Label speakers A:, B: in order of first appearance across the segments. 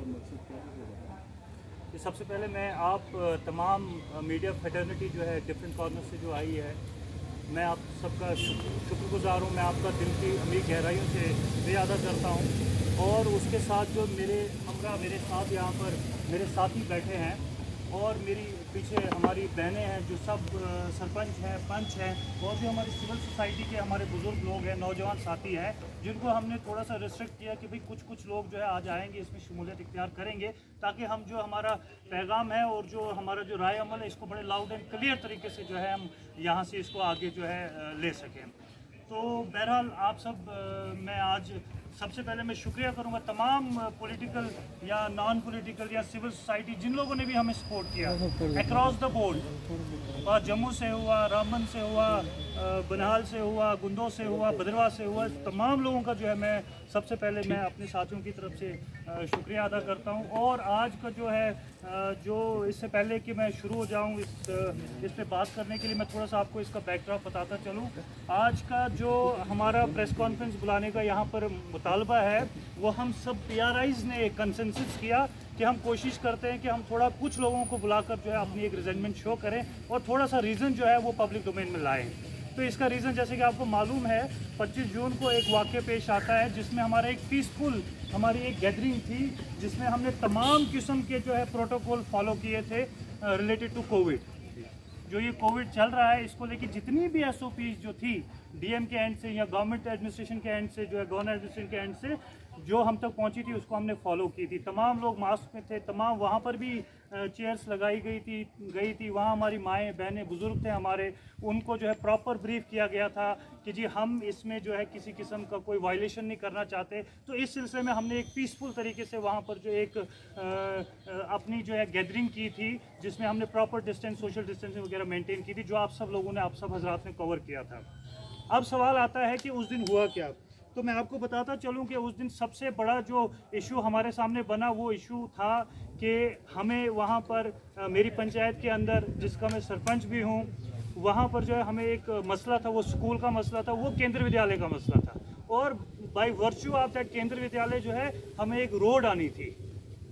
A: और मकसद क्या है वो बताएं।
B: सबसे पहले मैं आप तमाम मीडिया फेटर्निटी जो है डिफरेंट कॉर्नर से जो आई है, मैं आप सबका शुक्रगुजार हूँ। मैं आपका दिल की अमीर गहराइयों से शुक्रिया अदा करता हूँ। और उसके साथ जो मेरे साथ यहाँ पर मेरे साथी बैठे हैं और मेरी पीछे हमारी बहनें हैं जो सब सरपंच हैं, पंच हैं, और भी हमारी सिविल सोसाइटी के हमारे बुज़ुर्ग लोग हैं, नौजवान साथी हैं, जिनको हमने थोड़ा सा रिस्ट्रिक्ट किया कि भाई कुछ लोग जो है आज आएंगे, इसमें शमूलियत इख्तियार करेंगे, ताकि हम जो हमारा पैगाम है और जो हमारा जो राय अमल है इसको बड़े लाउड एंड क्लियर तरीके से जो है हम यहाँ से इसको आगे जो है ले सकें। तो बहरहाल आप सब मैं आज सबसे पहले मैं शुक्रिया करूंगा तमाम पॉलिटिकल या नॉन पॉलिटिकल या सिविल सोसाइटी जिन लोगों ने भी हमें सपोर्ट किया अक्रॉस द बोर्ड, और जम्मू से हुआ, रामबन से हुआ, बनहाल से हुआ, गुंदो से हुआ, भद्रवाह से हुआ, तमाम लोगों का जो है मैं सबसे पहले मैं अपने साथियों की तरफ से शुक्रिया अदा करता हूं। और आज का जो है जो इससे पहले कि मैं शुरू हो जाऊं इस पे बात करने के लिए मैं थोड़ा सा आपको इसका बैकड्रॉप बताता चलूं। आज का जो हमारा प्रेस कॉन्फ्रेंस बुलाने का यहाँ पर मुतालबा है वो हम सब PRIs ने एक कंसेंसस किया कि हम कोशिश करते हैं कि हम थोड़ा कुछ लोगों को बुलाकर जो है अपनी एक रिजेंटमेंट शो करें और थोड़ा सा रीज़न जो है वो पब्लिक डोमेन में लाएं। तो इसका रीज़न जैसे कि आपको मालूम है 25 जून को एक वाक़या पेश आता है जिसमें हमारा एक पीसफुल हमारी एक गैदरिंग थी जिसमें हमने तमाम किस्म के जो है प्रोटोकॉल फॉलो किए थे रिलेटेड टू कोविड। जो ये कोविड चल रहा है इसको लेके जितनी भी SOPs जो थी DM के एंड से या गवर्नमेंट एडमिनिस्ट्रेशन के एंड से जो है गवर्नर एडमिनिस्ट्रेशन के एंड से जो हम तक पहुंची थी उसको हमने फॉलो की थी। तमाम लोग मास्क में थे, तमाम वहाँ पर भी चेयर्स लगाई गई थी। वहाँ हमारी माएँ बहनें बुज़ुर्ग थे हमारे, उनको जो है प्रॉपर ब्रीफ किया गया था कि जी हम इसमें जो है किसी किस्म का कोई वायलेशन नहीं करना चाहते। तो इस सिलसिले में हमने एक पीसफुल तरीके से वहाँ पर जो एक अपनी जो है गैदरिंग की थी जिसमें हमने प्रॉपर डिस्टेंस, सोशल डिस्टेंसिंग वगैरह मेंटेन की थी, जो आप सब लोगों ने, आप सब हजरात ने कवर किया था। अब सवाल आता है कि उस दिन हुआ क्या। तो मैं आपको बताता चलूं कि उस दिन सबसे बड़ा जो इशू हमारे सामने बना वो इशू था कि हमें वहाँ पर मेरी पंचायत के अंदर जिसका मैं सरपंच भी हूँ, वहाँ पर जो है हमें एक मसला था, वो स्कूल का मसला था, वो केंद्र विद्यालय का मसला था। और बाय वर्च्यू ऑफ दैट केंद्र विद्यालय जो है हमें एक रोड आनी थी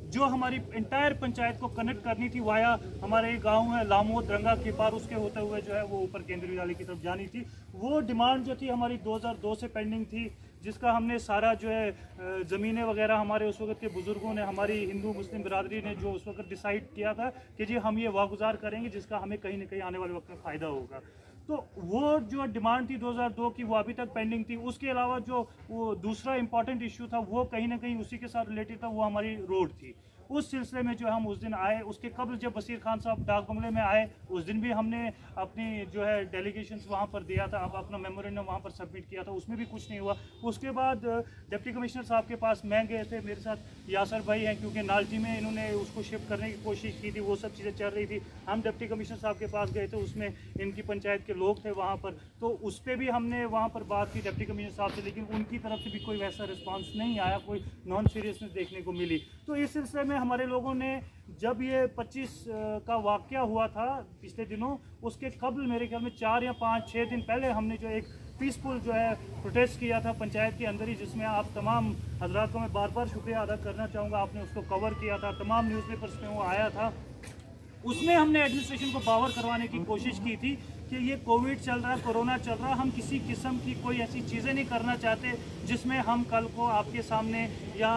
B: जो हमारी इंटायर पंचायत को कनेक्ट करनी थी वाया हमारे गांव है लामोद रंगा के पार, उसके होते हुए जो है वो ऊपर केंद्र विद्यालय की तरफ जानी थी। वो डिमांड जो थी हमारी 2002 से पेंडिंग थी, जिसका हमने सारा जो है ज़मीनें वगैरह हमारे उस वक्त के बुज़ुर्गों ने, हमारी हिंदू मुस्लिम बिरादरी ने जो उस वक्त डिसाइड किया था कि जी हम ये वागुजार करेंगे जिसका हमें कहीं ना कहीं आने वाले वक्त में फ़ायदा होगा। तो वो जो डिमांड थी 2002 की वो अभी तक पेंडिंग थी। उसके अलावा जो वो दूसरा इंपॉर्टेंट इशू था वो कहीं ना कहीं उसी के साथ रिलेटेड था, वो हमारी रोड थी। उस सिलसिले में जो हम उस दिन आए, उसके कबल जब बशीर खान साहब डाक बंगले में आए उस दिन भी हमने अपनी जो है डेलीगेशंस वहाँ पर दिया था, अब अपना मेमोरेंडम वहाँ पर सबमिट किया था, उसमें भी कुछ नहीं हुआ। उसके बाद डिप्टी कमिश्नर साहब के पास मैं गए थे, मेरे साथ यासर भाई हैं क्योंकि नालजी में इन्होंने उसको शिफ्ट करने की कोशिश की थी, वो सब चीज़ें चल रही थी। हम डिप्टी कमिश्नर साहब के पास गए थे, उसमें इनकी पंचायत के लोग थे वहाँ पर, तो उस पर भी हमने वहाँ पर बात की डिप्टी कमिश्नर साहब से, लेकिन उनकी तरफ से भी कोई वैसा रिस्पॉन्स नहीं आया, कोई नॉन सीरियसनेस देखने को मिली। तो इस सिलसिले में हमारे लोगों ने जब ये 25 का वाक़या हुआ था पिछले दिनों, उसके कबल मेरे ख्याल में 4 या 5-6 दिन पहले हमने जो एक पीसफुल जो है प्रोटेस्ट किया था पंचायत के अंदर ही, जिसमें आप तमाम हजरात को मैं बार बार शुक्रिया अदा करना चाहूँगा, आपने उसको कवर किया था, तमाम न्यूज़पेपर्स में वो आया था। उसमें हमने एडमिनिस्ट्रेशन को पावर करवाने की कोशिश की थी कि ये कोविड चल रहा है, कोरोना चल रहा है, हम किसी किस्म की कोई ऐसी चीज़ें नहीं करना चाहते जिसमें हम कल को आपके सामने या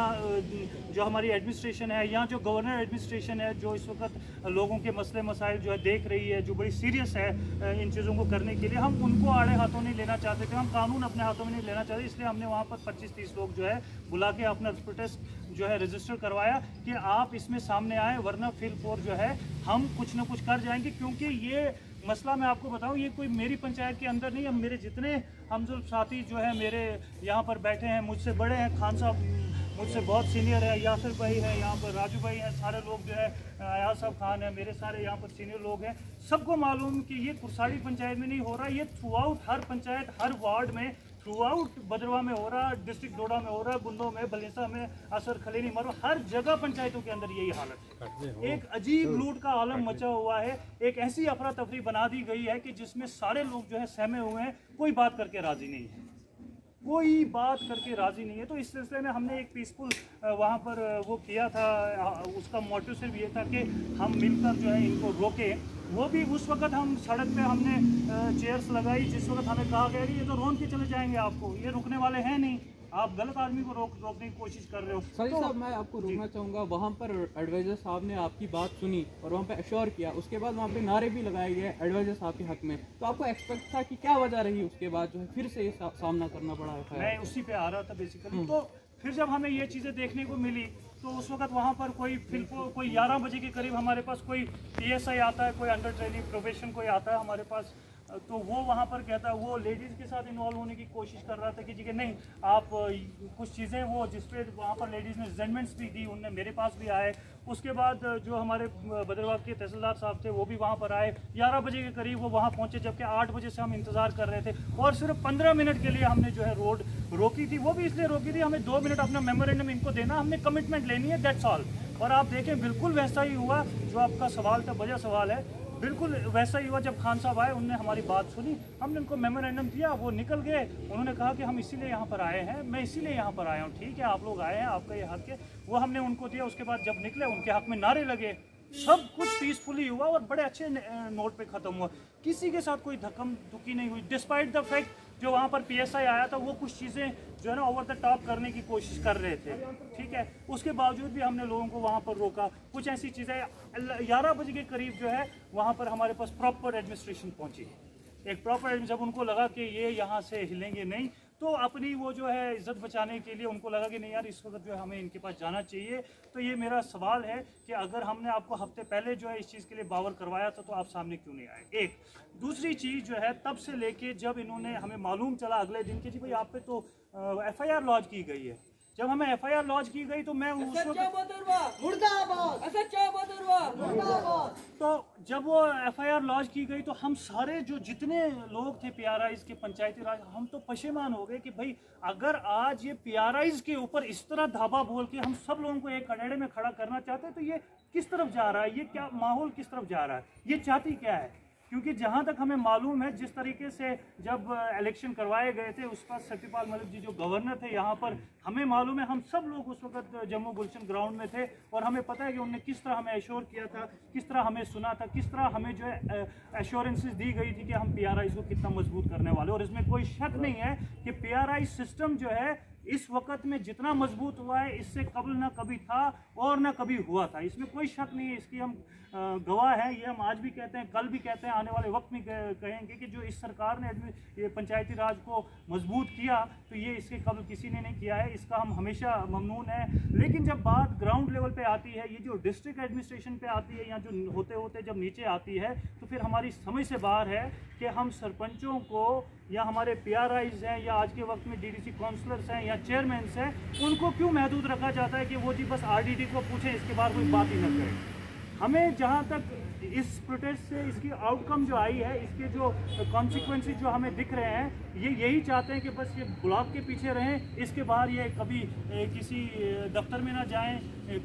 B: जो हमारी एडमिनिस्ट्रेशन है या जो गवर्नर एडमिनिस्ट्रेशन है जो इस वक्त लोगों के मसले मसाइल जो है देख रही है, जो बड़ी सीरियस है इन चीज़ों को करने के लिए, हम उनको आड़े हाथों नहीं लेना चाहते थे, हम कानून अपने हाथों में नहीं लेना चाहते। इसलिए हमने वहाँ पर 25-30 लोग जो है बुला के अपना प्रोटेस्ट जो है रजिस्टर करवाया कि आप इसमें सामने आए, वरना फिर फोर जो है हम कुछ ना कुछ कर जाएंगे। क्योंकि ये मसला मैं आपको बताऊं, ये कोई मेरी पंचायत के अंदर नहीं है, मेरे जितने हमजुल साथी जो है मेरे यहाँ पर बैठे हैं, मुझसे बड़े हैं, खान साहब मुझसे बहुत सीनियर है, यासर भाई है, यहाँ पर राजू भाई हैं, सारे लोग जो है अयाज साहब खान है, मेरे सारे यहाँ पर सीनियर लोग हैं, सबको मालूम कि ये कुरसाड़ी पंचायत में नहीं हो रहा, ये थ्रू आउट हर पंचायत, हर वार्ड में, थ्रू आउट भद्रवाह में हो रहा, डिस्ट्रिक्ट डोडा में हो रहा, बुंदो में, बलेसा में, असर खलीनी मरो, हर जगह पंचायतों के अंदर यही हालत है। एक अजीब लूट का आलम मचा हुआ है, एक ऐसी अफरा तफरी बना दी गई है कि जिसमें सारे लोग जो है सहमे हुए हैं, कोई बात करके राजी नहीं है। कोई बात करके राज़ी नहीं है। तो इस सिलसिले में हमने एक पीसफुल वहाँ पर वो किया था, उसका मोटिव सिर्फ ये था कि हम मिलकर जो है इनको रोकें। वो भी उस वक्त हम सड़क पे हमने चेयर्स लगाई जिस वक्त हमें कहा गया कि ये तो रोन के चले जाएंगे, आपको ये रुकने वाले हैं नहीं, आप गलत आदमी को रोकने की कोशिश कर रहे हो।
A: सही साहब, मैं आपको रोकना चाहूँगा। वहाँ पर एडवाइज़र साहब ने आपकी बात सुनी और वहाँ पे अश्योर किया, उसके बाद वहाँ पे नारे भी लगाए गए एडवाइज़र साहब के हक में, तो आपको एक्सपेक्ट था कि क्या वजह रही उसके बाद जो है फिर से ये सामना करना पड़ा है?
B: मैं उसी पे आ रहा था बेसिकली। तो फिर जब हमें ये चीज़ें देखने को मिली तो उस वक्त वहाँ पर कोई 11 बजे के करीब हमारे पास कोई PSI आता है, कोई अंडर ट्रेनिंग प्रोफेशन कोई आता है हमारे पास। तो वो वहाँ पर कहता है, वो लेडीज़ के साथ इन्वॉल्व होने की कोशिश कर रहा था कि जी कि नहीं आप कुछ चीज़ें वो जिस पे वहाँ पर लेडीज़ ने जजमेंट्स भी दी, उनने मेरे पास भी आए। उसके बाद जो हमारे बदरवाह के तहसीलदार साहब थे वो भी वहाँ पर आए। 11 बजे के करीब वो वहाँ पहुँचे, जबकि 8 बजे से हम इंतज़ार कर रहे थे और सिर्फ 15 मिनट के लिए हमने जो है रोड रोकी थी। वो भी इसलिए रोकी थी, हमें 2 मिनट अपना मेमोरेंडम इनको देना, हमने कमिटमेंट लेनी है, दैट्स ऑल। और आप देखें बिल्कुल वैसा ही हुआ जो आपका सवाल था, बढ़िया सवाल है, बिल्कुल वैसा ही हुआ। जब खान साहब आए उन्होंने हमारी बात सुनी, हमने उनको मेमोरेंडम दिया, वो निकल गए। उन्होंने कहा कि हम इसीलिए यहाँ पर आए हैं, मैं इसीलिए यहाँ पर आया हूँ, ठीक है आप लोग आए हैं, आपका ये हक है। वो हमने उनको दिया। उसके बाद जब निकले उनके हक में नारे लगे, सब कुछ पीसफुली हुआ और बड़े अच्छे नोट पे ख़त्म हुआ। किसी के साथ कोई धक्कम धुक्की नहीं हुई, डिस्पाइट द फैक्ट जो वहाँ पर PSI आया था वो कुछ चीज़ें जो है ना ओवर द टॉप करने की कोशिश कर रहे थे, ठीक है। उसके बावजूद भी हमने लोगों को वहाँ पर रोका। कुछ ऐसी चीज़ें 11 बजे के करीब जो है वहाँ पर हमारे पास प्रॉपर एडमिनिस्ट्रेशन पहुँची। एक प्रॉपर जब उनको लगा कि ये यहाँ से हिलेंगे नहीं, तो अपनी वो जो है इज़्ज़त बचाने के लिए उनको लगा कि नहीं यार इस वक्त जो है हमें इनके पास जाना चाहिए। तो ये मेरा सवाल है कि अगर हमने आपको हफ्ते पहले जो है इस चीज़ के लिए बावर करवाया था तो आप सामने क्यों नहीं आए? एक दूसरी चीज़ जो है, तब से लेके जब इन्होंने हमें मालूम चला अगले दिन कि जी भाई आप पे तो FIR लॉन्च की गई है। जब हमें FIR लॉन्च की गई तो मैं उस तो जब वो FIR लॉन्च की गई तो हम सारे जो जितने लोग थे PRIs के पंचायती राज, हम तो पशेमान हो गए कि भाई अगर आज ये PRIs के ऊपर इस तरह धाबा बोल के हम सब लोगों को एक कड़ेड़े में खड़ा करना चाहते हैं तो ये किस तरफ जा रहा है, ये क्या माहौल किस तरफ जा रहा है, ये चाहती क्या है? क्योंकि जहाँ तक हमें मालूम है, जिस तरीके से जब इलेक्शन करवाए गए थे उस वक्त सत्यपाल मलिक जी जो गवर्नर थे यहाँ पर, हमें मालूम है हम सब लोग उस वक्त जम्मू गुलशन ग्राउंड में थे और हमें पता है कि उन्होंने किस तरह हमें एश्योर किया था, किस तरह हमें सुना था, किस तरह हमें जो है एश्योरेंसेस दी गई थी कि हम PRIs को कितना मजबूत करने वाले। और इसमें कोई शक नहीं है कि PRI सिस्टम जो है इस वक्त में जितना मजबूत हुआ है इससे कबल ना कभी था और ना कभी हुआ था, इसमें कोई शक नहीं है। इसकी हम गवाह हैं, ये हम आज भी कहते हैं, कल भी कहते हैं, आने वाले वक्त में कहेंगे कि जो इस सरकार ने ये पंचायती राज को मजबूत किया तो ये इसके कबल किसी ने नहीं किया है, इसका हम हमेशा ममनून है। लेकिन जब बात ग्राउंड लेवल पे आती है, ये जो डिस्ट्रिक्ट एडमिनिस्ट्रेशन पे आती है या जो होते होते जब नीचे आती है, तो फिर हमारी समझ से बाहर है कि हम सरपंचों को या हमारे PRIs हैं या आज के वक्त में DDC काउंसलर्स हैं या चेयरमैन्स हैं, उनको क्यों महदूद रखा जाता है कि वो जी बस RDD को पूछें, इसके बाद कोई बात ही न करें। हमें जहाँ तक इस प्रोटेस्ट से इसकी आउटकम जो आई है, इसके जो कॉन्सिक्वेंसेस जो हमें दिख रहे हैं, ये यही चाहते हैं कि बस ये ब्लॉक के पीछे रहें, इसके बाहर ये कभी किसी दफ्तर में ना जाएं,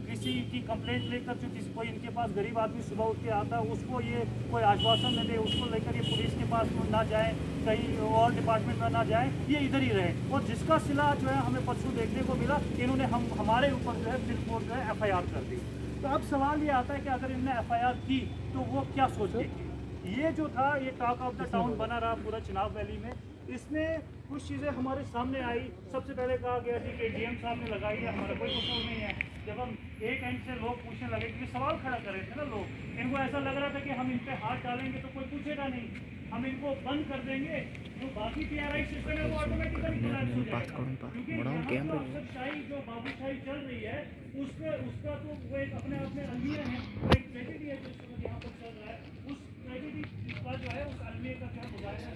B: किसी की कंप्लेंट लेकर जो किसी कोई इनके पास गरीब आदमी सुबह उठ के आता है उसको ये कोई आश्वासन न दे, उसको लेकर ये पुलिस के पास ना जाएं, कहीं और डिपार्टमेंट में ना जाएं, ये इधर ही रहे। और जिसका सिला जो है हमें परसों देखने को मिला, इन्होंने हमारे ऊपर जो है बिल्कुल जो है FIR कर दी। तो अब सवाल ये आता है कि अगर इन्होंने FIR की तो वो क्या सोचते की? ये जो था ये टॉक ऑफ द टाउन बना रहा पूरा चुनाव वैली में। इसमें कुछ चीज़ें हमारे सामने आई। सबसे पहले कहा गया थी कि DM साहब ने लगाई है, हमारा कोई कसूर नहीं है। जब हम एक एंड से लोग पूछने लगे, क्योंकि सवाल खड़ा कर रहे थे ना लोग, इनको ऐसा लग रहा था कि हम इन पर हाथ डालेंगे तो कोई पूछेगा नहीं, हम इनको बंद कर देंगे तो बाकी PRI सिस्टम है वो ऑटोमेटिकली कोलैप्स हो जाएगा। क्योंकि अफसरशाही जो बाबूशाही चल रही है उसका तो वो एक अपने आप में अलमिया है, वो एक ट्रेजेडी है जो इस वक्त यहाँ पर चल रहा है। उस ट्रेजेडी का जो है उस अलमिया का जो है मुजाहिदा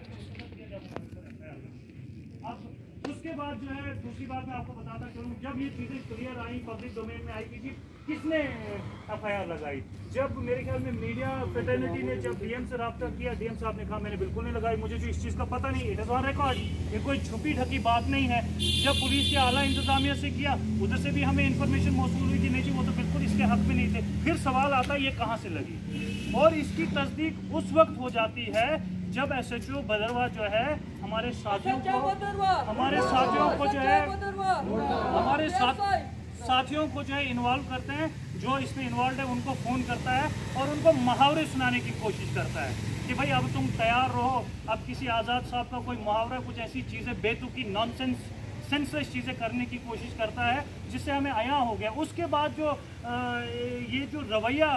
B: किया जा सकता है। अब उसके बाद जो है दूसरी बात मैं आपको बताता चलूँ, जब ये चीज़ें क्लियर आई, पब्लिक डोमेन में आई कि किसने FIR लगाई, जब मेरे ख्याल में मीडिया फ्रेटर्निटी ने जब DM से रब्ता किया, DM साहब ने कहा मैंने बिल्कुल नहीं लगाई, मुझे जो इस चीज़ का पता नहीं, इट इज़ ऑन रिकॉर्ड, ये कोई छुपी ढकी बात नहीं है। जब पुलिस के आला इंतजामिया से किया, उधर से भी हमें इन्फॉर्मेशन मौसूल हुई कि नहीं जी वो तो बिल्कुल इसके हक में नहीं थे। फिर सवाल आता है ये कहाँ से लगी, और इसकी तस्दीक उस वक्त हो जाती है जब SHO बदरवा जो है हमारे साथियों को जो है साथियों को जो है इन्वॉल्व करते हैं, जो इसमें इन्वॉल्व है उनको फ़ोन करता है और उनको मुहावरे सुनाने की कोशिश करता है कि भाई अब तुम तैयार रहो, अब किसी आज़ाद साहब का कोई मुहावरा, कुछ ऐसी चीज़ें बेतुकी सेंसलेस चीज़ें करने की कोशिश करता है जिससे हमें आया हो गया। उसके बाद जो ये जो रवैया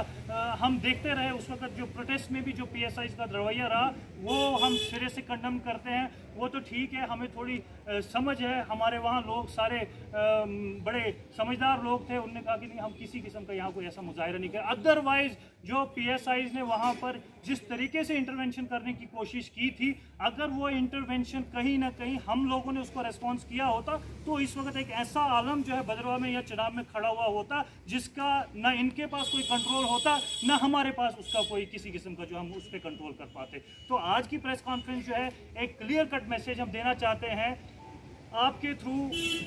B: हम देखते रहे उस वक्त, जो प्रोटेस्ट में भी जो PSI का रवैया रहा वो हम सिरे से कंडम करते हैं। वो तो ठीक है, हमें थोड़ी समझ है, हमारे वहाँ लोग सारे बड़े समझदार लोग थे, उन्होंने कहा कि नहीं हम किसी किस्म का यहाँ कोई ऐसा मुजाहिरा नहीं करें। अदरवाइज़ जो PSIs ने वहाँ पर जिस तरीके से इंटरवेंशन करने की कोशिश की थी, अगर वो इंटरवेंशन कहीं ना कहीं हम लोगों ने उसको रेस्पॉन्स किया होता तो इस वक्त एक ऐसा आलम जो है भद्रवाह में या चिनाब में खड़ा हुआ होता जिसका ना इनके पास कोई कंट्रोल होता, ना हमारे पास उसका कोई किसी किस्म का जो हम उस पर कंट्रोल कर पाते। तो आज की प्रेस कॉन्फ्रेंस जो है एक क्लियर कट मैसेज हम देना चाहते हैं आपके थ्रू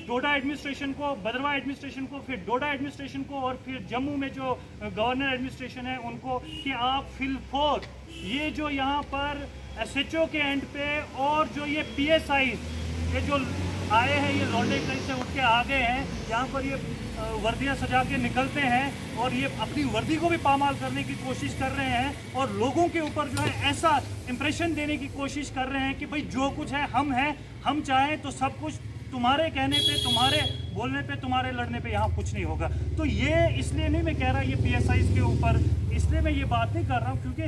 B: डोडा एडमिनिस्ट्रेशन को, भद्रवाह एडमिनिस्ट्रेशन को, फिर डोडा एडमिनिस्ट्रेशन को और फिर जम्मू में जो गवर्नर एडमिनिस्ट्रेशन है उनको, कि आप फिलफोर ये जो यहाँ पर SHO के एंड पे और जो ये PSI ये जो आए हैं, ये लौंडे कहीं से उठ के आ गए हैं, यहाँ पर ये वर्दियाँ सजा के निकलते हैं और ये अपनी वर्दी को भी पामाल करने की कोशिश कर रहे हैं और लोगों के ऊपर जो है ऐसा इंप्रेशन देने की कोशिश कर रहे हैं कि भाई जो कुछ है हम हैं, हम चाहें तो सब कुछ, तुम्हारे कहने पे, तुम्हारे बोलने पे, तुम्हारे लड़ने पे यहाँ कुछ नहीं होगा। तो ये इसलिए नहीं मैं कह रहा ये PSIs के ऊपर, इसलिए मैं ये बात नहीं कर रहा हूँ क्योंकि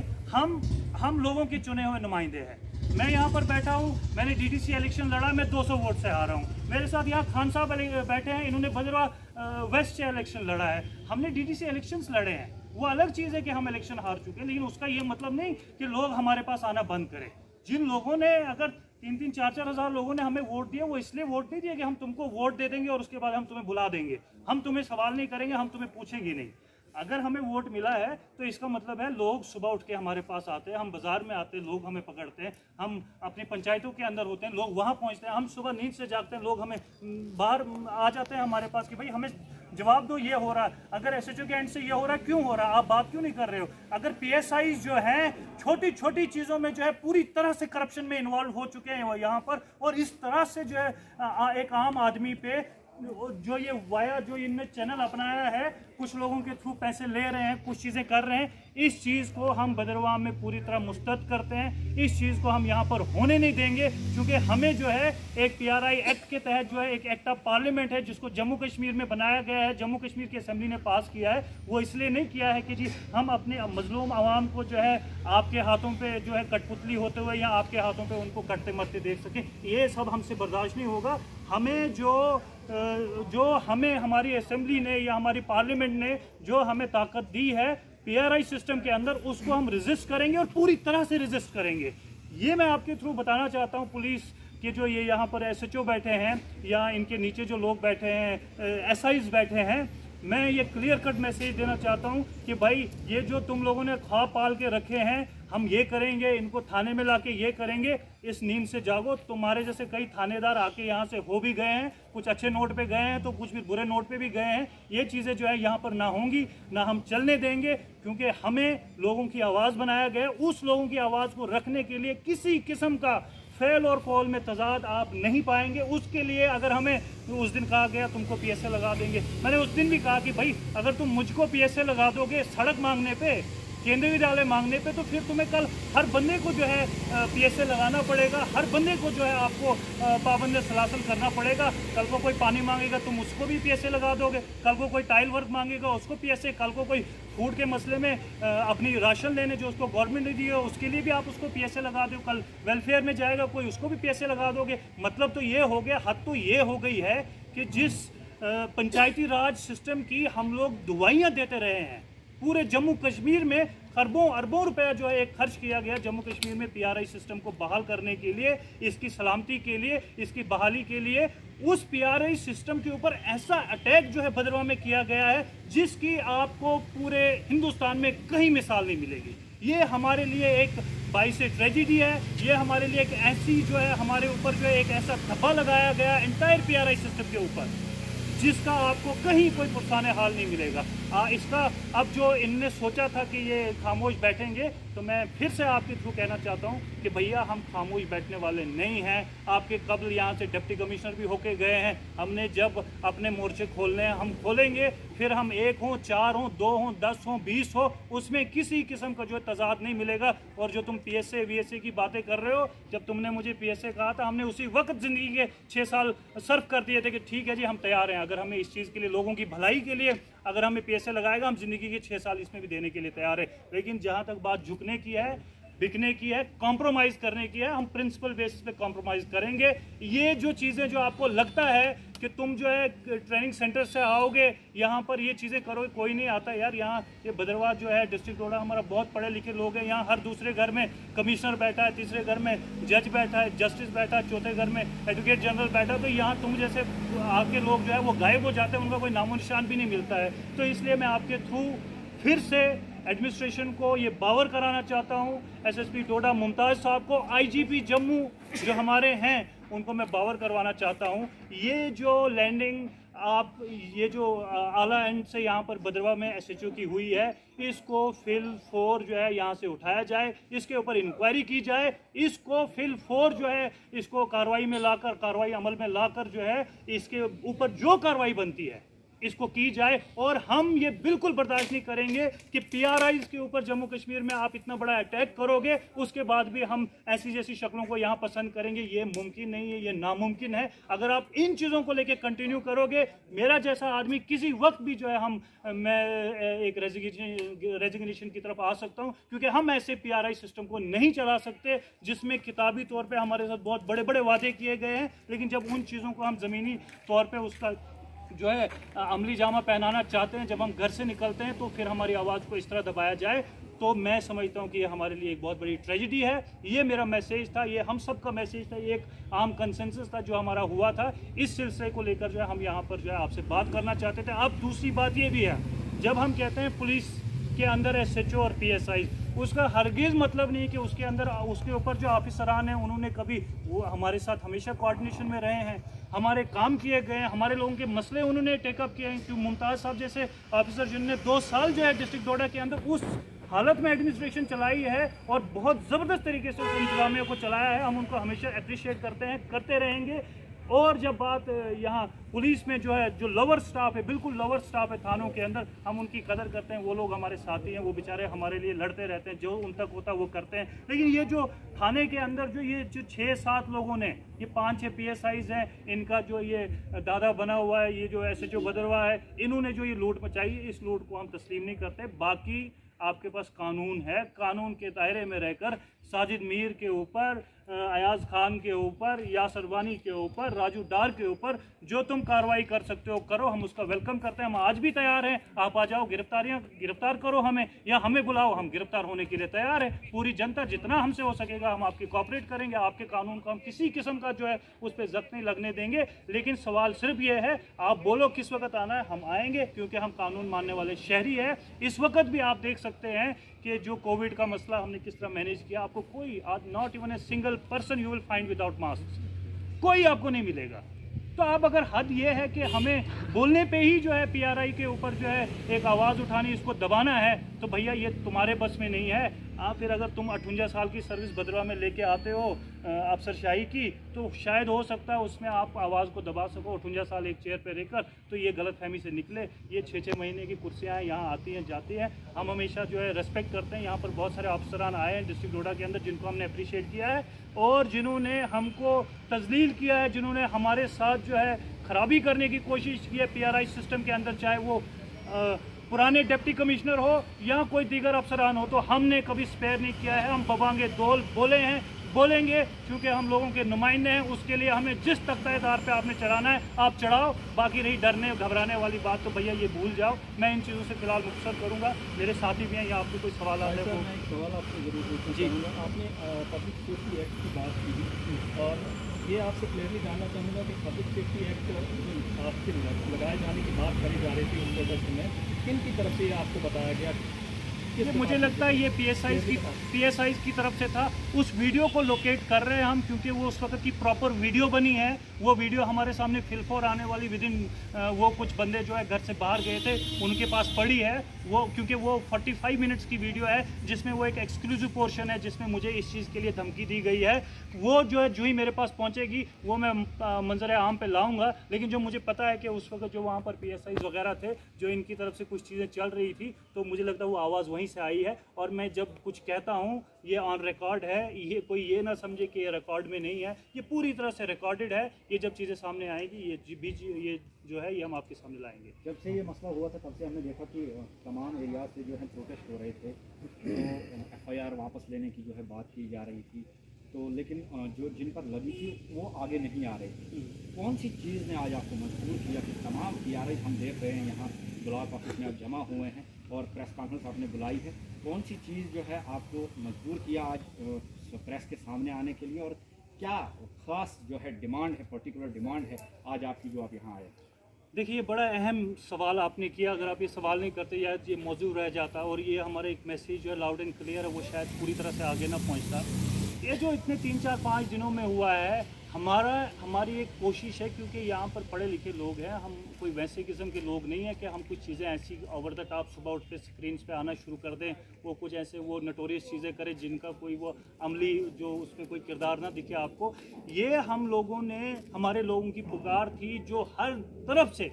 B: हम लोगों के चुने हुए नुमाइंदे हैं। मैं यहाँ पर बैठा हूँ, मैंने DDC इलेक्शन लड़ा, मैं 200 वोट से हारा हूँ। मेरे साथ यहाँ खान साहब बैठे हैं, इन्होंने भद्रवाह वेस्ट से इलेक्शन लड़ा है। हमने DDC इलेक्शंस लड़े हैं, वो अलग चीज़ है कि हम इलेक्शन हार चुके हैं, लेकिन उसका ये मतलब नहीं कि लोग हमारे पास आना बंद करें। जिन लोगों ने अगर 3-3, 4-4 हज़ार लोगों ने हमें वोट दिया, वो इसलिए वोट नहीं दिया कि हम तुमको वोट दे देंगे और उसके बाद हम तुम्हें बुला देंगे, हम तुम्हें सवाल नहीं करेंगे, हम तुम्हें पूछेंगे नहीं। अगर हमें वोट मिला है तो इसका मतलब है लोग सुबह उठ के हमारे पास आते हैं, हम बाज़ार में आते हैं, लोग हमें पकड़ते हैं, हम अपनी पंचायतों के अंदर होते हैं, लोग वहाँ पहुँचते हैं, हम सुबह नींद से जागते हैं, लोग हमें बाहर आ जाते हैं हमारे पास कि भाई हमें जवाब दो, ये हो रहा है। अगर SHO के एंड से ये हो रहा है, क्यों हो रहा है, आप बात क्यों नहीं कर रहे हो? अगर PSIs जो हैं छोटी छोटी चीज़ों में जो है पूरी तरह से करप्शन में इन्वॉल्व हो चुके हैं यहाँ पर, और इस तरह से जो है एक आम आदमी पे जो ये वाया जो इनने चैनल अपनाया है, कुछ लोगों के थ्रू पैसे ले रहे हैं, कुछ चीज़ें कर रहे हैं, इस चीज़ को हम भद्रवाह में पूरी तरह मुस्तरद करते हैं। इस चीज़ को हम यहाँ पर होने नहीं देंगे, क्योंकि हमें जो है एक PRI एक्ट के तहत जो है एक एक्ट ऑफ पार्लियामेंट है जिसको जम्मू कश्मीर में बनाया गया है, जम्मू कश्मीर की असेंबली ने पास किया है। वो इसलिए नहीं किया है कि जी हम अपने मजलूम आवाम को जो है आपके हाथों पर जो है कठपुतली होते हुए या आपके हाथों पर उनको कटते मरते देख सकें, ये सब हमसे बर्दाश्त नहीं होगा। हमें जो हमें हमारी असेंबली ने या हमारी पार्लियामेंट ने जो हमें ताकत दी है PRI सिस्टम के अंदर, उसको हम रेजिस्ट करेंगे और पूरी तरह से रेजिस्ट करेंगे। ये मैं आपके थ्रू बताना चाहता हूँ। पुलिस के जो ये यहाँ पर SHO बैठे हैं या इनके नीचे जो लोग बैठे हैं, SIs बैठे हैं, मैं ये क्लियर कट मैसेज देना चाहता हूँ कि भाई ये जो तुम लोगों ने ख्वाब पाल के रखे हैं, हम ये करेंगे, इनको थाने में लाके ये करेंगे, इस नींद से जागो। तुम्हारे जैसे कई थानेदार आके यहाँ से हो भी गए हैं, कुछ अच्छे नोट पे गए हैं तो कुछ भी बुरे नोट पे भी गए हैं। ये चीज़ें जो है यहाँ पर ना होंगी, ना हम चलने देंगे, क्योंकि हमें लोगों की आवाज़ बनाया गया है। उस लोगों की आवाज़ को रखने के लिए किसी किस्म का फेल और कॉल में तजाद आप नहीं पाएंगे। उसके लिए अगर हमें उस दिन कहा गया तुमको PSA लगा देंगे, मैंने उस दिन भी कहा कि भाई अगर तुम मुझको PSA लगा दोगे सड़क मांगने पे, केंद्रीय विद्यालय मांगने पे, तो फिर तुम्हें कल हर बंदे को जो है PSA लगाना पड़ेगा, हर बंदे को जो है आपको पाबंद सलासल करना पड़ेगा। कल को कोई पानी मांगेगा तुम उसको भी PSA लगा दोगे, कल को कोई टाइल वर्क मांगेगा उसको PSA, कल को कोई फूड के मसले में अपनी राशन लेने जो उसको गवर्नमेंट ने दिया उसके लिए भी आप उसको PSA लगा दो, कल वेलफेयर में जाएगा कोई उसको भी PSA लगा दोगे। मतलब तो ये हो गया, हद तो ये हो गई है कि जिस पंचायती राज सिस्टम की हम लोग दुआइयाँ देते रहे हैं, पूरे जम्मू कश्मीर में खरबों अरबों रुपया जो है एक खर्च किया गया जम्मू कश्मीर में PRI सिस्टम को बहाल करने के लिए, इसकी सलामती के लिए, इसकी बहाली के लिए। उस PRI सिस्टम के ऊपर ऐसा अटैक जो है भद्रवाह में किया गया है जिसकी आपको पूरे हिंदुस्तान में कहीं मिसाल नहीं मिलेगी। ये हमारे लिए एक बाइस ट्रेजिडी है, ये हमारे लिए एक ऐसी जो है हमारे ऊपर जो है एक ऐसा धब्बा लगाया गया एंटायर PRI सिस्टम के ऊपर जिसका आपको कहीं कोई पुरसाने हाल नहीं मिलेगा। इसका अब जो इनने सोचा था कि ये खामोश बैठेंगे, तो मैं फिर से आपके थ्रू कहना चाहता हूँ कि भैया हम खामोश बैठने वाले नहीं हैं। आपके कबल यहाँ से डिप्टी कमिश्नर भी होके गए हैं। हमने जब अपने मोर्चे खोलने हैं हम खोलेंगे, फिर हम 1 हों, 4 हों, 2 हों, 10 हों, 20 हो, उसमें किसी किस्म का जो है तजाद नहीं मिलेगा। और जो तुम PSA VSA की बातें कर रहे हो, जब तुमने मुझे PSA कहा था, हमने उसी वक्त ज़िंदगी के 6 साल सर्व कर दिए थे कि ठीक है जी हम तैयार हैं, अगर हमें इस चीज़ के लिए, लोगों की भलाई के लिए अगर हमें PSA लगाएगा, हम ज़िंदगी के 6 साल इसमें भी देने के लिए तैयार है। लेकिन जहाँ तक बात झुकने की है, बिकने की है, कॉम्प्रोमाइज़ करने की है, हम प्रिंसिपल बेसिस पे कॉम्प्रोमाइज़ करेंगे। ये जो चीज़ें जो आपको लगता है कि तुम जो है ट्रेनिंग सेंटर से आओगे, यहाँ पर ये चीज़ें करोगे, कोई नहीं आता यार। यहाँ ये भद्रवाह जो है डिस्ट्रिक्ट डोडा, हमारा बहुत पढ़े लिखे लोग हैं। यहाँ हर दूसरे घर में कमिश्नर बैठा है, तीसरे घर में जज बैठा है, जस्टिस बैठा है, चौथे घर में एडवोकेट जनरल बैठा है। तो यहाँ तुम जैसे आके लोग जो है वो गायब हो जाते हैं, उनका कोई नामो निशान भी नहीं मिलता है। तो इसलिए मैं आपके थ्रू फिर से एडमिनिस्ट्रेशन को ये बावर कराना चाहता हूँ, SSP डोडा मुमताज़ साहब को, IGP जम्मू जो हमारे हैं उनको मैं बावर करवाना चाहता हूँ। ये जो लैंडिंग आप ये जो आला एंड से यहाँ पर भद्रवाह में SHO की हुई है, इसको फिल 4 जो है यहाँ से उठाया जाए, इसके ऊपर इंक्वायरी की जाए, इसको फिल 4 जो है इसको कार्रवाई में लाकर, कार्रवाई अमल में लाकर जो है इसके ऊपर जो कार्रवाई बनती है इसको की जाए। और हम ये बिल्कुल बर्दाश्त नहीं करेंगे कि PRIs के ऊपर जम्मू कश्मीर में आप इतना बड़ा अटैक करोगे, उसके बाद भी हम ऐसी जैसी शक्लों को यहाँ पसंद करेंगे। ये मुमकिन नहीं है, ये नामुमकिन है। अगर आप इन चीज़ों को लेकर कंटिन्यू करोगे, मेरा जैसा आदमी किसी वक्त भी जो है मैं एक रेजिग्नेशन की तरफ आ सकता हूँ, क्योंकि हम ऐसे PRI सिस्टम को नहीं चला सकते जिसमें किताबी तौर पर हमारे साथ बहुत बड़े बड़े वादे किए गए हैं, लेकिन जब उन चीज़ों को हम ज़मीनी तौर पर उसका जो है अमली जामा पहनाना चाहते हैं, जब हम घर से निकलते हैं तो फिर हमारी आवाज़ को इस तरह दबाया जाए, तो मैं समझता हूँ कि ये हमारे लिए एक बहुत बड़ी ट्रेजेडी है। ये मेरा मैसेज था, ये हम सब का मैसेज था, ये एक आम कंसेंसस था जो हमारा हुआ था। इस सिलसिले को लेकर जो है हम यहाँ पर जो है आपसे बात करना चाहते थे। अब दूसरी बात ये भी है, जब हम कहते हैं पुलिस के अंदर SHO और PSI, उसका हरगिज़ मतलब नहीं कि उसके अंदर उसके ऊपर जो ऑफिसरान हैं उन्होंने कभी, वो हमारे साथ हमेशा कोऑर्डिनेशन में रहे हैं, हमारे काम किए गए हैं, हमारे लोगों के मसले उन्होंने टेकअप किए हैं। क्योंकि मुमताज़ साहब जैसे ऑफिसर जिन्होंने 2 साल जो है डिस्ट्रिक्ट डोडा के अंदर उस हालत में एडमिनिस्ट्रेशन चलाई है और बहुत ज़बरदस्त तरीके से उस इंतजामिया को चलाया है, हम उनको हमेशा अप्रिशिएट करते हैं, करते रहेंगे। और जब बात यहाँ पुलिस में जो है, जो लोअर स्टाफ है, बिल्कुल लोअर स्टाफ है थानों के अंदर, हम उनकी कदर करते हैं। वो लोग हमारे साथी हैं, वो बेचारे हमारे लिए लड़ते रहते हैं, जो उन तक होता है वो करते हैं। लेकिन ये जो थाने के अंदर जो ये जो 6-7 लोगों ने, ये 5-6 PSIs हैं, इनका जो ये दादा बना हुआ है, ये जो SHO भद्रवाह है, इन्होंने जो ये लूट मचाई है, इस लूट को हम तस्लीम नहीं करते। बाकी आपके पास कानून है, कानून के दायरे में रहकर साजिद मीर के ऊपर, अयाज खान के ऊपर, यासर वानी के ऊपर, राजू डार के ऊपर जो तुम कार्रवाई कर सकते हो करो, हम उसका वेलकम करते हैं। हम आज भी तैयार हैं, आप आ जाओ, गिरफ्तार करो हमें, या हमें बुलाओ, हम गिरफ्तार होने के लिए तैयार हैं। पूरी जनता जितना हमसे हो सकेगा हम आपकी कोऑपरेट करेंगे, आपके कानून को हम किसी किस्म का जो है उस पर जख्म नहीं लगने देंगे। लेकिन सवाल सिर्फ ये है, आप बोलो किस वक्त आना है, हम आएंगे, क्योंकि हम कानून मानने वाले शहरी हैं। इस वक्त भी आप देख सकते हैं कि जो कोविड का मसला हमने किस तरह मैनेज किया, आपको कोई, आज not even a single person you will find without mask, कोई आपको नहीं मिलेगा। तो अब अगर हद ये है कि हमें बोलने पे ही जो है PRI के ऊपर जो है एक आवाज़ उठानी, इसको दबाना है, तो भैया ये तुम्हारे बस में नहीं है। फिर अगर तुम 58 साल की सर्विस भद्रवाह में लेके आते हो अफसरशाही की, तो शायद हो सकता है उसमें आप आवाज़ को दबा सको। 58 साल एक चेयर पे रहकर तो ये गलत फहमी से निकले। ये 6-6 महीने की कुर्सियाँ यहाँ आती हैं जाती हैं, हम हमेशा जो है रेस्पेक्ट करते हैं। यहाँ पर बहुत सारे अफसरान आए हैं डिस्ट्रिक्ट डोडा के अंदर जिनको हमने अप्रिशिएट किया है, और जिन्होंने हमको तजलील किया है, जिन्होंने हमारे साथ जो है ख़राबी करने की कोशिश की है PRI सिस्टम के अंदर, चाहे वो पुराने डिप्टी कमिश्नर हो या कोई दीगर अफसरान हो, तो हमने कभी स्पेयर नहीं किया है। हम बबांगे दोल बोले हैं, बोलेंगे, क्योंकि हम लोगों के नुमाइंदे हैं। उसके लिए हमें जिस तख्तादार पे आपने चढ़ाना है आप चढ़ाओ। बाकी रही डरने घबराने वाली बात, तो भैया ये भूल जाओ। मैं इन चीज़ों से फिलहाल मुख्तसर करूँगा, मेरे साथी भी हैं, या आपको कोई सवाल आता है?
C: मैं एक सवाल आपसे ज़रूर पूछना चाहूँगा। आपने पब्लिक सेफ्टी एक्ट की बात की, और ये आपसे क्लियरली जानना चाहूँगा कि पब्लिक सेफ्टी एक्ट आपके लगाए जाने की बात करी जा रही थी उस प्रोजेक्ट में, किन की तरफ से आपको बताया गया
B: ये मुझे लगता है ये PSI की तरफ से था। उस वीडियो को लोकेट कर रहे हैं हम, क्योंकि वो उस वक्त की प्रॉपर वीडियो बनी है। वो वीडियो हमारे सामने फिलफोर आने वाली विदिन वो कुछ बंदे जो है घर से बाहर गए थे उनके पास पड़ी है वो, क्योंकि वो 45 मिनट्स की वीडियो है जिसमें वो एक एक्सक्लूसिव पोर्शन है जिसमें मुझे इस चीज़ के लिए धमकी दी गई है। वो जो है जो ही मेरे पास पहुंचेगी वो मैं मंजर आम पे लाऊंगा। लेकिन जो मुझे पता है कि उस वक्त जो वहाँ पर PSI वगैरह थे, जो इनकी तरफ से कुछ चीज़ें चल रही थी, तो मुझे लगता है वो आवाज़ वहीं से आई है। और मैं जब कुछ कहता हूँ ये ऑन रिकॉर्ड है, ये कोई ये ना समझे कि ये रिकॉर्ड में नहीं है, ये पूरी तरह से रिकॉर्डेड है। ये जब चीज़ें सामने आएंगी ये जो है ये हम आपके सामने लाएंगे।
C: जब से ये मसला हुआ था तब से हमने देखा कि तमाम एरिया से जो है प्रोटेस्ट हो रहे थे, तो FIR वापस लेने की जो है बात की जा रही थी, तो लेकिन जो जिन पर लगी थी वो आगे नहीं आ रही थी। कौन सी चीज़ ने आज आपको मजबूर किया कि तमाम PRI हम देख रहे हैं यहाँ ब्लॉक ऑफिस में आप जमा हुए हैं और प्रेस कॉन्फ्रेंस आपने बुलाई है, कौन सी चीज़ जो है आपको मजबूर किया आज प्रेस के सामने आने के लिए, और क्या ख़ास जो है डिमांड है, पर्टिकुलर डिमांड है आज आपकी जो आप यहाँ आए?
B: देखिए ये बड़ा अहम सवाल आपने किया। अगर आप ये सवाल नहीं करते या ये मौजूद रह जाता और ये हमारा एक मैसेज जो है लाउड एंड क्लियर है वो शायद पूरी तरह से आगे ना पहुंचता। ये जो इतने 3-4-5 दिनों में हुआ है, हमारी एक कोशिश है, क्योंकि यहाँ पर पढ़े लिखे लोग हैं, हम कोई वैसे किस्म के लोग नहीं हैं कि हम कुछ चीज़ें ऐसी ओवर द टॉप सुबह उठ के स्क्रीन्स पे आना शुरू कर दें, वो कुछ ऐसे वो नटोरियस चीज़ें करें जिनका कोई वो अमली जो उसमें कोई किरदार ना दिखे आपको। ये हम लोगों ने, हमारे लोगों की पुकार थी जो हर तरफ से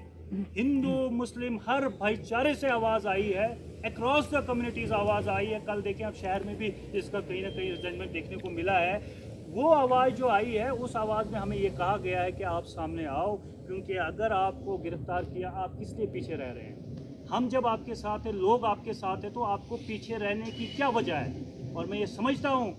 B: हिंदू मुस्लिम हर भाईचारे से आवाज़ आई है, अक्रॉस द कम्युनिटीज़ आवाज़ आई है। कल देखें अब शहर में भी इसका कहीं ना कहीं रिजल्ट देखने को मिला है। वो आवाज़ जो आई है उस आवाज़ में हमें ये कहा गया है कि आप सामने आओ, क्योंकि अगर आपको गिरफ्तार किया आप किस लिए पीछे रह रहे हैं। हम जब आपके साथ हैं, लोग आपके साथ हैं, तो आपको पीछे रहने की क्या वजह है। और मैं ये समझता हूँ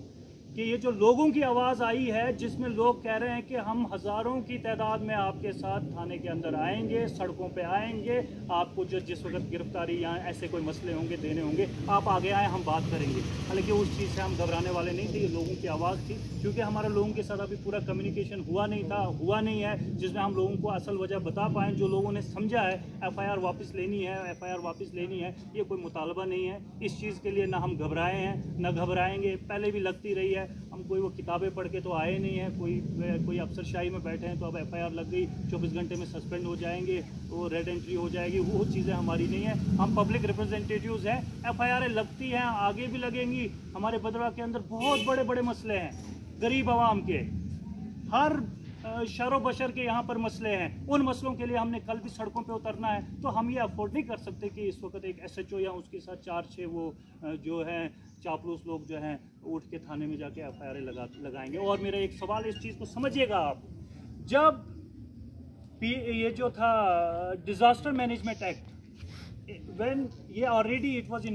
B: कि ये जो लोगों की आवाज़ आई है जिसमें लोग कह रहे हैं कि हम हज़ारों की तादाद में आपके साथ थाने के अंदर आएंगे, सड़कों पे आएंगे, आपको जो जिस वक्त गिरफ्तारी या ऐसे कोई मसले होंगे देने होंगे आप आगे आए, हम बात करेंगे। हालांकि उस चीज़ से हम घबराने वाले नहीं थे, ये लोगों की आवाज़ थी, क्योंकि हमारे लोगों के साथ अभी पूरा कम्युनिकेशन हुआ नहीं है जिसमें हम लोगों को असल वजह बता पाएँ। जो लोगों ने समझा है FIR वापस लेनी है, ये कोई मुतालबा नहीं है। इस चीज़ के लिए ना हम घबराए हैं ना घबराएंगे, पहले भी लगती रही है। हम कोई वो किताबें पढ़ के तो आए नहीं हैं, कोई अफसरशाही में बैठे हैं तो अब FIR लग गई 24 घंटे में सस्पेंड हो जाएंगे, वो रेड एंट्री हो जाएगी, वो चीज़ें हमारी नहीं है। हम पब्लिक रिप्रेजेंटेटिव्स हैं, FIR लगती हैं, आगे भी लगेंगी। हमारे बदरा के अंदर बहुत बड़े बड़े मसले हैं, गरीब आवाम के, हर शरो बशर के यहाँ पर मसले हैं। उन मसलों के लिए हमने कल भी सड़कों पे उतरना है। तो हम ये अफोर्ड नहीं कर सकते कि इस वक्त एक SHO या उसके साथ 4-6 वो जो हैं चापलूस लोग जो हैं उठ के थाने में जाके FIR लगाएंगे। और मेरा एक सवाल, इस चीज़ को समझिएगा आप, जब ये जो था डिज़ास्टर मैनेजमेंट एक्ट, व्हेन ये ऑलरेडी इट वाज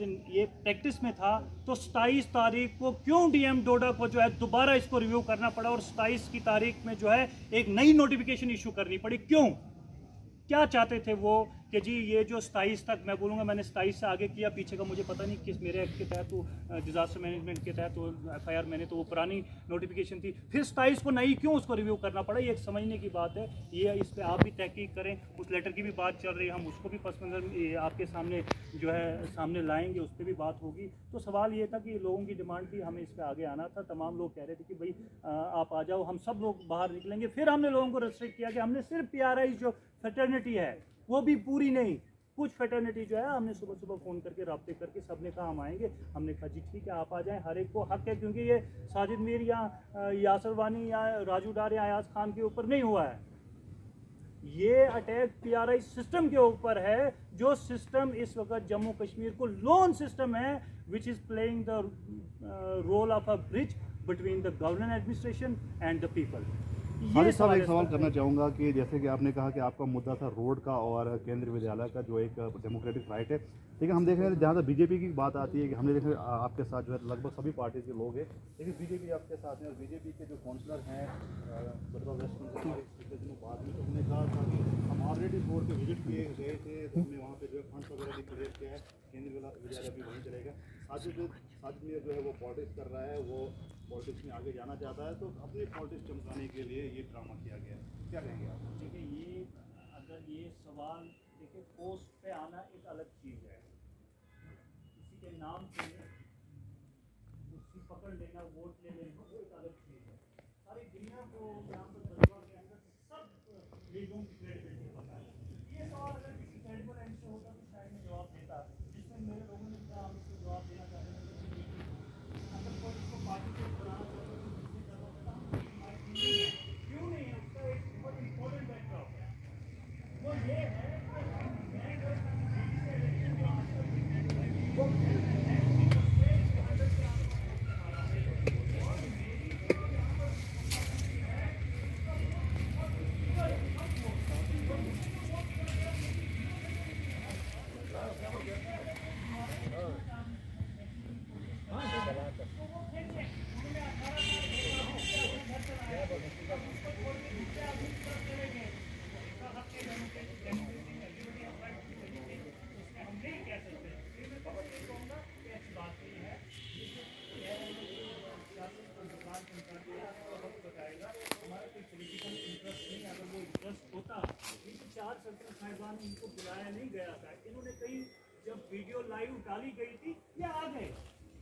B: इन ये प्रैक्टिस में था, तो 27 तारीख को क्यों DM डोडा को जो है दोबारा इसको रिव्यू करना पड़ा और 27 की तारीख में जो है एक नई नोटिफिकेशन इशू करनी पड़ी? क्यों? क्या चाहते थे वो कि जी ये जो 27 तक, मैं बोलूँगा मैंने 27 से आगे किया, पीछे का मुझे पता नहीं किस मेरे एक्ट के तहत, तो डिज़ास्टर मैनेजमेंट के तहत तो FIR मैंने तो वो पुरानी नोटिफिकेशन थी, फिर 27 को नई क्यों उसको रिव्यू करना पड़ा? ये एक समझने की बात है। ये इस पर आप भी तहकीक करें। उस लेटर की भी बात चल रही है, हम उसको भी पस मंज़र आपके सामने जो है सामने लाएंगे, उस पर भी बात होगी। तो सवाल ये था कि लोगों की डिमांड थी, हमें इस पर आगे आना था। तमाम लोग कह रहे थे कि भाई आप आ जाओ, हम सब लोग बाहर निकलेंगे। फिर हमने लोगों को रेस्ट्रिक्ट किया कि हमने सिर्फ PRI जो फ्रेटर्निटी है वो भी पूरी नहीं, कुछ फ्रेटर्निटी जो है हमने सुबह सुबह फ़ोन करके रब्ते करके सबने कहा हम आएंगे। हमने कहा जी ठीक है आप आ जाएं, हर एक को हक है, क्योंकि ये साजिद मीर या यासर वानी या राजू डार या अयाज खान के ऊपर नहीं हुआ है। ये अटैक PRI सिस्टम के ऊपर है, जो सिस्टम इस वक्त जम्मू कश्मीर को लोन सिस्टम है, which is playing the role of a bridge between the government administration and the people.
D: हाजी साहब एक सवाल करना चाहूँगा कि जैसे कि आपने कहा कि आपका मुद्दा था रोड का और केंद्रीय विद्यालय का, जो एक डेमोक्रेटिक राइट है, ठीक है। हम देख रहे हैं जहाँ तक BJP की बात आती है कि हमने देखा आपके साथ जो है लगभग सभी पार्टी के लोग हैं, लेकिन BJP आपके साथ हैं और BJP के जो काउंसलर हैं बदरा वेस्ट में पिछले दिनों बाद में, तो हमने कहा था कि हम ऑलरेडी बोर्ड पे विजिट किए गए थे, तो हमने वहाँ पे जो है फंड्स वगैरह भी क्लियर किया है, केंद्रीय विद्यालय भी वहीं चलेगा। साजिद मीर जो है वो पॉलिटिक्स कर रहा है, वो पॉलिटिक्स में आगे जाना चाहता है, तो अपनी पॉलिटिक्स चमकाने के लिए ये ड्रामा किया गया, क्या कहेंगे आप?
B: देखिए ये अगर ये सवाल, देखिए पोस्ट पे आना एक अलग चीज़ है, के नाम पे कुर्सी पकड़ लेना, वोट ले लेना, वो एक अलग चीज़ है। सारी दुनिया को यहाँ पर दरबार के अंदर सब लीगों की क्रेडिबिलिटी पता है। ये सवाल अगर किसी क्रेडिबल एंड से होता तो शायद मैं जवाब देता, जिसमें मेरे लोगों ने कहा हम इसको जवाब देना चाहते हैं। अगर कोई इसको पार्टी को बनाना चाहता तो दूसरी जगह पर क्यों नहीं है, उसका एक बहुत इम्पोर्टेंट बैकड्रॉप है। वो ये है इनको बुलाया नहीं गया था। इन्होंने कहीं जब वीडियो लाइव डाली गई थी ये आ गए,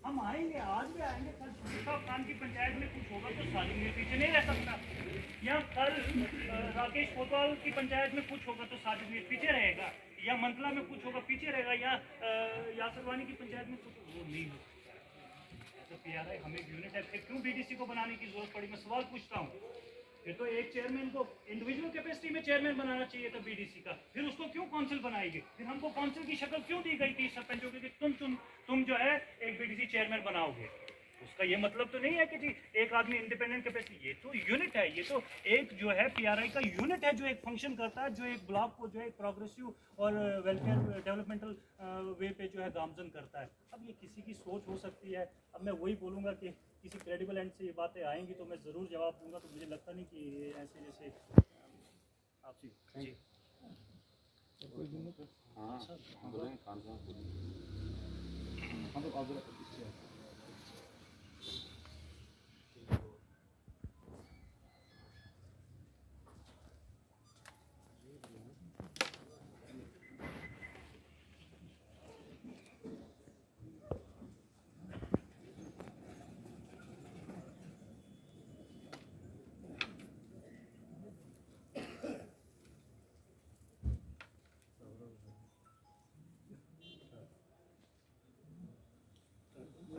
B: हम आएंगे, आज भी आएंगे, कल मुश्ताक खान की पंचायत में कुछ होगा तो साजिद मीर पीछे नहीं रह सकता, या कल राकेश कोतवाल की पंचायत में कुछ होगा तो साजिद मीर पीछे रहेगा, या मंथला में कुछ होगा पीछे रहेगा, या यासर वानी की पंचायत में कुछ वो नहीं हो सकता। तो PRI हमें यूनिट है, फिर क्यों BDC को बनाने की जरूरत पड़ी? मैं सवाल पूछता हूँ। फिर तो एक चेयरमैन को इंडिविजुअल कैपेसिटी में चेयरमैन बनाना चाहिए था BDC का, फिर उसको क्यों काउंसिल बनाएगी? फिर हमको काउंसिल की शक्ल क्यों दी गई थी सरपंचों की कि तुम जो है एक BDC चेयरमैन बनाओगे? उसका ये मतलब तो नहीं है कि जी एक आदमी इंडिपेंडेंट कैपेसिटी, ये तो यूनिट है, ये तो एक जो है PRI का यूनिट है जो एक फंक्शन करता है, जो एक ब्लॉक को जो है प्रोग्रेसिव और वेलफेयर डेवलपमेंटल वे पे जो है गामजन करता है। अब ये किसी की सोच हो सकती है। अब मैं वही बोलूँगा कि किसी क्रेडिबल एंड से ये बातें आएंगी तो मैं ज़रूर जवाब दूंगा। तो मुझे लगता नहीं कि ऐसे जैसे आपसे जी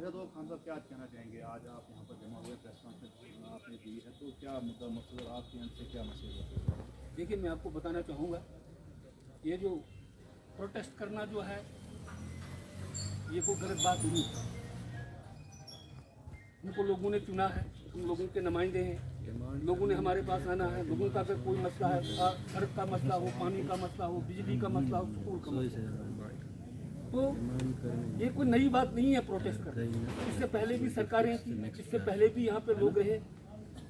D: तो खान साहब क्या कहना चाहेंगे? आज आप यहाँ पर जमा हुए, प्रेस कॉन्फ्रेंस आपने दी है, तो क्या मुद्दा मकसद और आपके अंत से क्या मैसेज है?
E: देखिए, मैं आपको बताना चाहूँगा, ये जो प्रोटेस्ट करना जो है ये कोई गलत बात नहीं है। उनको लोगों ने चुना है, उन लोगों के नुमाइंदे हैं, लोगों ने हमारे पास आना है। लोगों का अगर कोई मसला है, सड़क का मसला हो, पानी का मसला हो, बिजली का मसला हो, स्कूल का मसला हो, तो ये कोई नई बात नहीं है प्रोटेस्ट करना। इससे पहले भी सरकारें थी, इससे पहले भी यहाँ पे लोग रहे।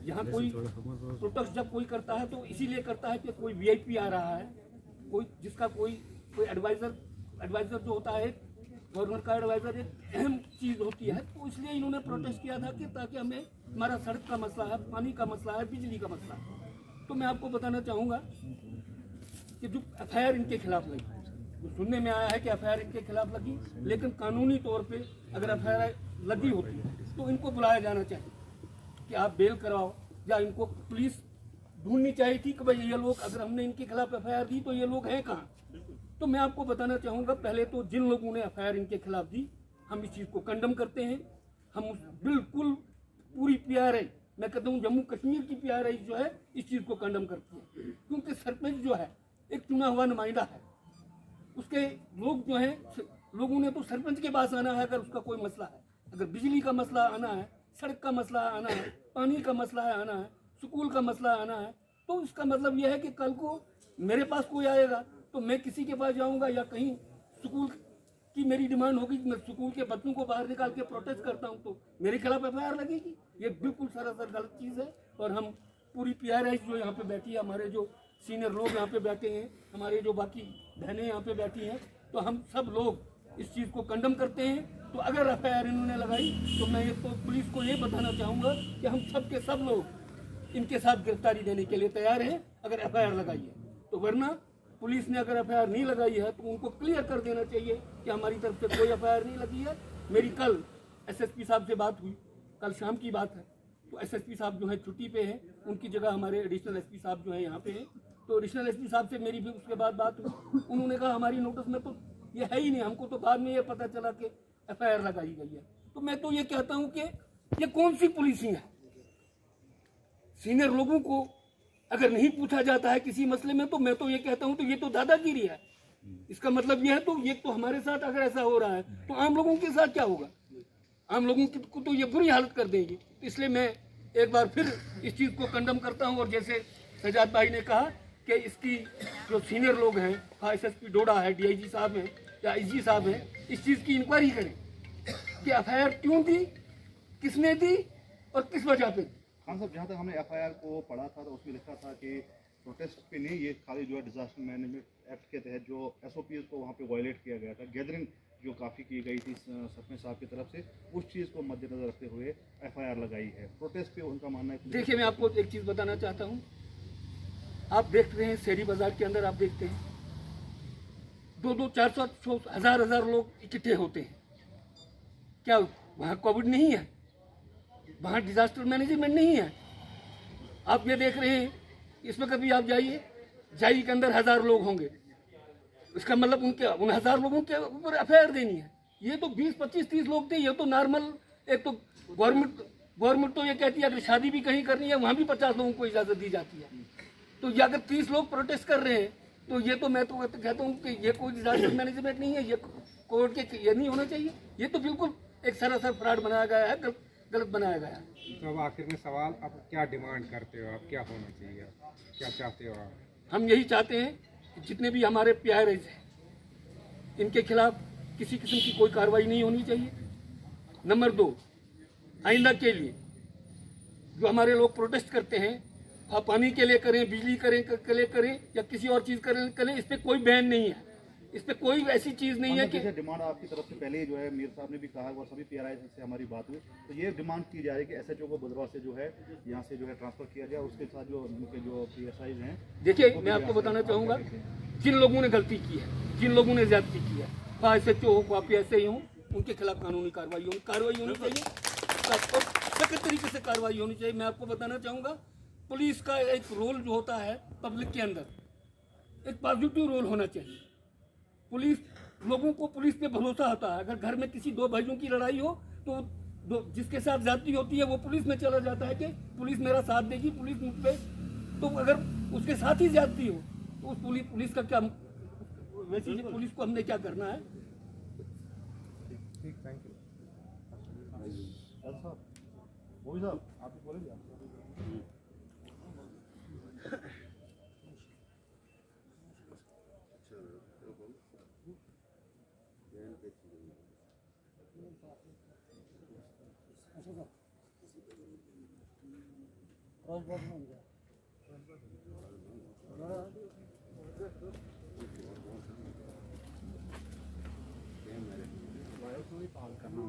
E: यहाँ कोई प्रोटेस्ट जब कोई करता है तो इसीलिए करता है कि कोई VIP आ रहा है, कोई जिसका कोई एडवाइज़र जो होता है, गवर्नर का एडवाइज़र एक अहम चीज़ होती है। तो इसलिए इन्होंने प्रोटेस्ट किया था कि ताकि हमें हमारा सड़क का मसला है, पानी का मसला है, बिजली का मसला है। तो मैं आपको बताना चाहूँगा कि जो FIR इनके खिलाफ लगी, सुनने में आया है कि FIR इनके खिलाफ लगी, लेकिन कानूनी तौर पे अगर FIR लगी होती तो इनको बुलाया जाना चाहिए कि आप बेल कराओ, या इनको पुलिस ढूंढनी चाहिए थी कि भाई ये लोग, अगर हमने इनके खिलाफ FIR दी तो ये लोग हैं कहाँ। तो मैं आपको बताना चाहूँगा, पहले तो जिन लोगों ने FIR इनके खिलाफ दी, हम इस चीज़ को कंडम करते हैं। हम बिल्कुल पूरी PRI, मैं कहता हूँ जम्मू कश्मीर की PRI जो है इस चीज़ को कंडम करती है, क्योंकि सरपंच जो है एक चुना हुआ नुमाइंदा है। उसके लोग जो हैं, लोगों ने तो सरपंच के पास आना है अगर उसका कोई मसला है। अगर बिजली का मसला आना है, सड़क का मसला आना है, पानी का मसला आना है, स्कूल का मसला आना है, तो इसका मतलब यह है कि कल को मेरे पास कोई आएगा तो मैं किसी के पास जाऊंगा, या कहीं स्कूल की मेरी डिमांड होगी, मैं स्कूल के बच्चों को बाहर निकाल के प्रोटेस्ट करता हूँ तो मेरे खिलाफ FIR लगेगी। ये बिल्कुल सरासर गलत चीज़ है। और हम पूरी PRI जो यहाँ पे बैठी है, हमारे जो सीनियर लोग यहाँ पे बैठे हैं, हमारे जो बाकी बहनें यहाँ पे बैठी हैं, तो हम सब लोग इस चीज़ को कंडम करते हैं। तो अगर FIR इन्होंने लगाई तो मैं तो पुलिस को ये बताना चाहूँगा कि हम सब के सब लोग इनके साथ गिरफ्तारी देने के लिए तैयार हैं अगर FIR लगाई है तो, वरना पुलिस ने अगर एफआईआर नहीं लगाई है तो उनको क्लियर कर देना चाहिए कि हमारी तरफ से कोई एफआईआर नहीं लगी है। मेरी कल एसएसपी साहब से बात हुई, कल शाम की बात है, तो एसएसपी साहब जो है छुट्टी पे हैं, उनकी जगह हमारे एडिशनल एसपी साहब जो है यहाँ पे हैं। तो एडिशनल एसपी साहब से मेरी भी उसके बाद बात हुई, उन्होंने कहा हमारी नोटिस में तो ये है ही नहीं, हमको तो बाद में ये पता चला कि एफआईआर लगाई गई है। तो मैं तो ये कहता हूँ कि ये कौन सी पुलिसिंग है? सीनियर लोगों को अगर नहीं पूछा जाता है किसी मसले में, तो मैं तो ये कहता हूँ तो ये तो दादागिरी है। इसका मतलब ये है तो ये तो हमारे साथ अगर ऐसा हो रहा है तो आम लोगों के साथ क्या होगा? आम लोगों को तो ये बुरी हालत कर देंगे। इसलिए मैं एक बार फिर इस चीज़ को कंडम करता हूँ। और जैसे सजाद भाई ने कहा कि इसकी जो सीनियर लोग हैं, एसएसपी डोडा है, डीआईजी साहब हैं या आईजी साहब हैं, इस चीज़ की इंक्वायरी करें कि एफआईआर क्यों दी, किसने दी और किस वजह पे।
D: खान साहब, जहाँ तक हमने एफआईआर को पढ़ा था तो उसमें लिखा था कि प्रोटेस्ट पे नहीं, ये खाली जो है डिजास्टर मैनेजमेंट एक्ट के तहत जो एसओपीएस को वहाँ पे वायलेट किया गया था, गैदरिंग जो काफ़ी की गई थी सपने साहब की तरफ से, उस चीज़ को मद्देनजर रखते हुए एफआईआर लगाई है। प्रोटेस्ट पे उनका मानना है।
E: देखिए, मैं आपको एक चीज़ बताना चाहता हूँ। आप देख रहे हैं शहरी बाजार के अंदर, आप देखते हैं 200, 400, 1000 लोग इकट्ठे होते हैं। क्या वहाँ कोविड नहीं है? वहाँ डिजास्टर मैनेजमेंट नहीं है? आप ये देख रहे हैं, इसमें कभी आप जाइए, जाई के अंदर 1000 लोग होंगे, इसका मतलब उन 1000 लोगों के ऊपर एफआईआर देनी है। ये तो 20, 25, 30 लोग थे। ये तो नॉर्मल, एक तो गवर्नमेंट तो ये कहती है अगर शादी भी कहीं करनी है वहाँ भी 50 लोगों को इजाज़त दी जाती है। तो ये अगर 30 लोग प्रोटेस्ट कर रहे हैं तो ये तो मैं तो कहता हूँ कि ये कोई डिजास्टर मैनेजमेंट नहीं है, ये कोर्ट के ये नहीं होना चाहिए। ये तो बिल्कुल एक सरासर फ्रॉड बनाया गया है, गलत बनाया गया है।
F: तो अब आखिर में सवाल, आप क्या डिमांड करते हो? आप क्या होना चाहिए, क्या चाहते हो आप?
E: हम यही चाहते हैं कि जितने भी हमारे PIRs हैं, इनके खिलाफ किसी किस्म की कोई कार्रवाई नहीं होनी चाहिए। नंबर 2, आइंदा के लिए जो हमारे लोग प्रोटेस्ट करते हैं, आप पानी के लिए करें, बिजली के लिए करें या किसी और चीज़ करें, इस पर कोई बैन नहीं है, इस पर कोई ऐसी चीज़ नहीं है कि
D: डिमांड आपकी तरफ से पहले ही जो है मीर साहब ने भी कहा और सभी PRI से हमारी बात हुई, तो ये डिमांड की जा रही है कि SHO को बुधवार से जो है यहाँ से जो है ट्रांसफर किया जाए। उसके साथ जो उनके जो PSIs हैं,
E: देखिए, मैं आपको बताना चाहूँगा, जिन लोगों ने गलती की है, जिन लोगों ने ज्यादती की है, वहाँ SHO हो, PSI हो, उनके खिलाफ कानूनी कार्रवाई होनी चाहिए, सख्त तरीके से कार्रवाई होनी चाहिए। मैं आपको बताना चाहूँगा, पुलिस का एक रोल जो होता है पब्लिक के अंदर, एक पॉजिटिव रोल होना चाहिए। लोगों को पुलिस पे भरोसा होता है। अगर घर में किसी 2 भाइयों की लड़ाई हो तो जिसके साथ ज्यादती होती है वो पुलिस में चला जाता है कि पुलिस मेरा साथ देगी, पुलिस मुझ पे। तो अगर उसके साथ ही ज्यादती हो तो उस पुलिस का क्या, वैसे पुलिस को हमने क्या करना है?
F: ठीक, थैंक यू।
D: वो भी साहब आप बोलेंगे? करना